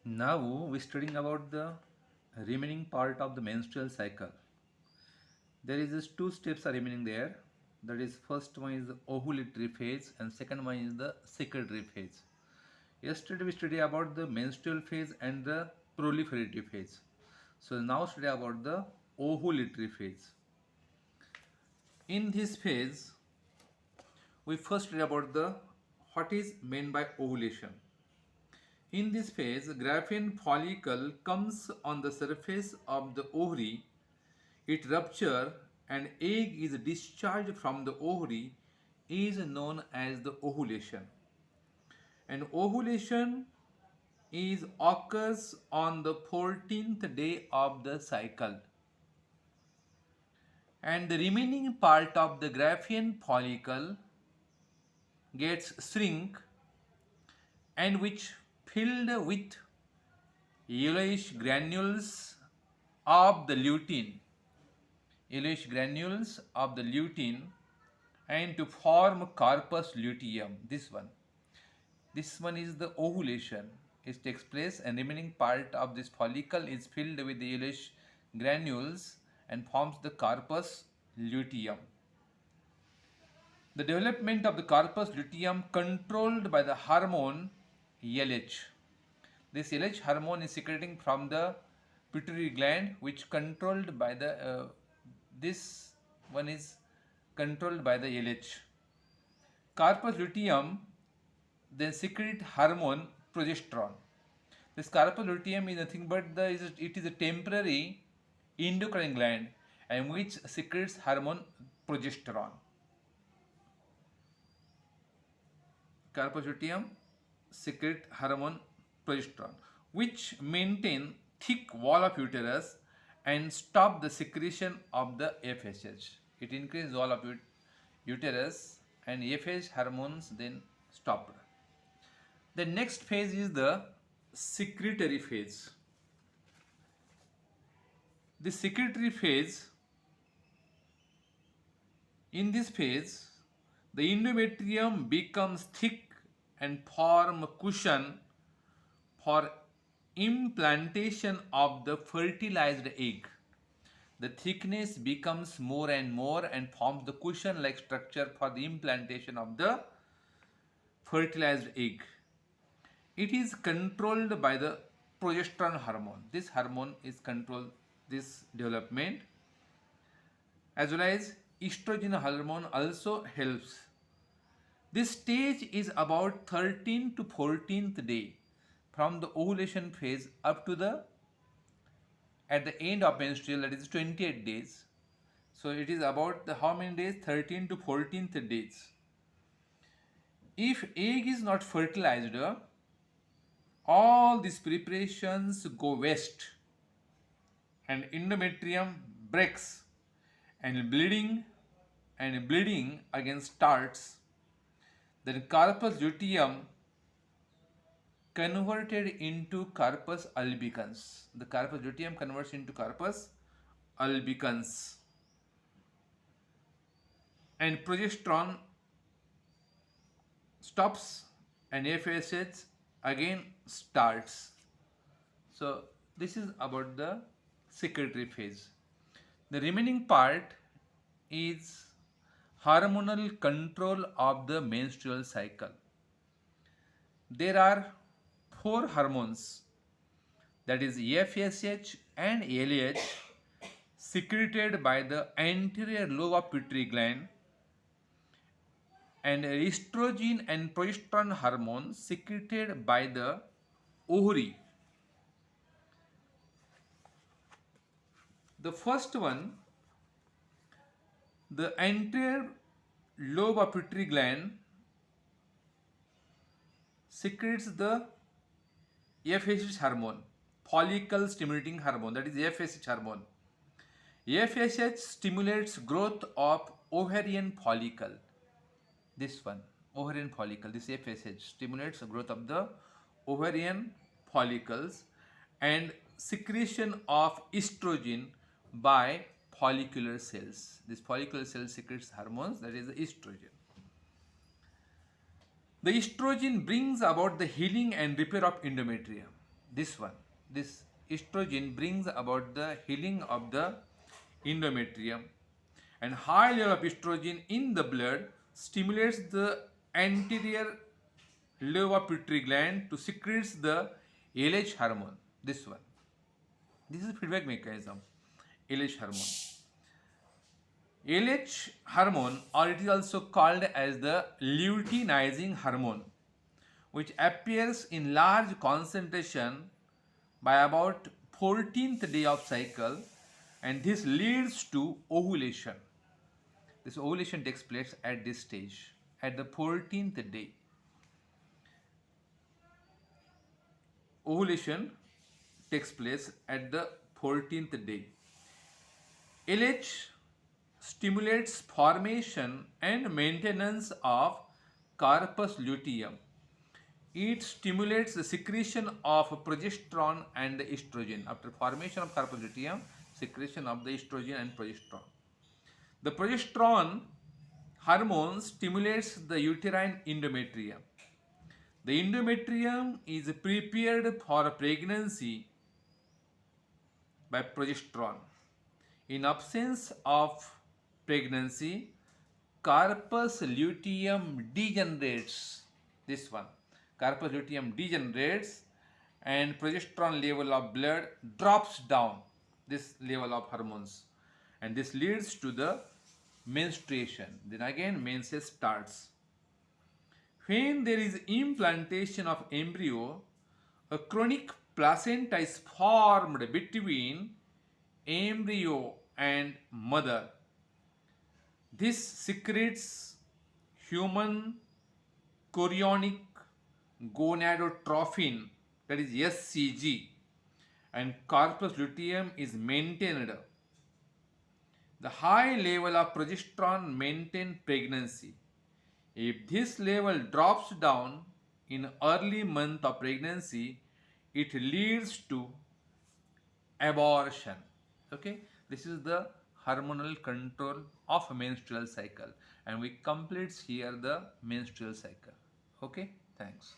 Now we're studying about the remaining part of the menstrual cycle. There is just two steps are remaining there. That is, first one is the ovulatory phase and second one is the secretory phase. Yesterday we studied about the menstrual phase and the proliferative phase. So now study about the ovulatory phase. In this phase, we first study about the what is meant by ovulation. In this phase, Graafian follicle comes on the surface of the ovary. It ruptures and egg is discharged from the ovary is known as the ovulation. And ovulation is occurs on the 14th day of the cycle. And the remaining part of the Graafian follicle gets shrink and which filled with yellowish granules of the lutein, and to form corpus luteum. This one is the ovulation. It takes place and remaining part of this follicle is filled with the yellowish granules and forms the corpus luteum. The development of the corpus luteum controlled by the hormone LH. This LH hormone is secreting from the pituitary gland, which controlled by the this one is controlled by the LH. Corpus luteum then secrete hormone progesterone. This corpus luteum is nothing but it is a temporary endocrine gland and which secretes hormone progesterone. Corpus luteum secrete hormone progesterone, which maintain thick wall of uterus and stop the secretion of the FSH. It increases wall of uterus and FSH hormones then stopped. The next phase is the secretory phase. The secretory phase, in this phase, the endometrium becomes thick and form a cushion for implantation of the fertilized egg. The thickness becomes more and more and forms the cushion-like structure for the implantation of the fertilized egg. It is controlled by the progesterone hormone. This hormone is control this development, as well as estrogen hormone also helps. This stage is about 13th to 14th day from the ovulation phase up to the at the end of menstrual, that is 28 days. So it is about the how many days? 13 to 14th days. If egg is not fertilized, all these preparations go waste and endometrium breaks and bleeding again starts. Then corpus luteum converted into corpus albicans. The corpus luteum converts into corpus albicans and progesterone stops and FSH again starts. So this is about the secretory phase. The remaining part is hormonal control of the menstrual cycle. There are four hormones, that is FSH and LH, secreted by the anterior lobe of pituitary gland, and estrogen and progesterone hormones secreted by the ovary. The first one, the anterior lobe of pituitary gland secretes the FSH hormone, follicle stimulating hormone, that is FSH hormone. FSH stimulates growth of ovarian follicle. This one, ovarian follicle, this FSH stimulates the growth of the ovarian follicles and secretion of estrogen by follicular cells. This follicular cell secretes hormones, that is the estrogen. The estrogen brings about the healing and repair of endometrium. this one, this estrogen brings about the healing of the endometrium, and high level of estrogen in the blood stimulates the anterior lobe of pituitary gland to secrete the LH hormone. This one, this is feedback mechanism. LH hormone, LH hormone, or it is also called as the luteinizing hormone, which appears in large concentration by about 14th day of cycle, and this leads to ovulation. This ovulation takes place at this stage, at the 14th day. Ovulation takes place at the 14th day. LH stimulates formation and maintenance of corpus luteum. It stimulates the secretion of progesterone and estrogen. After formation of corpus luteum, secretion of the estrogen and progesterone. The progesterone hormone stimulates the uterine endometrium. The endometrium is prepared for pregnancy by progesterone. In absence of pregnancy, corpus luteum degenerates. This one, corpus luteum degenerates, and progesterone level of blood drops down, this level of hormones, and this leads to the menstruation. Then again menses starts. When there is implantation of embryo, a chronic placenta is formed between embryo and mother. This secretes human chorionic gonadotrophin, that is HCG, and corpus luteum is maintained. The high level of progesterone maintains pregnancy. If this level drops down in early month of pregnancy, it leads to abortion. Okay, this is the hormonal control of menstrual cycle, and we complete here the menstrual cycle. Okay, thanks.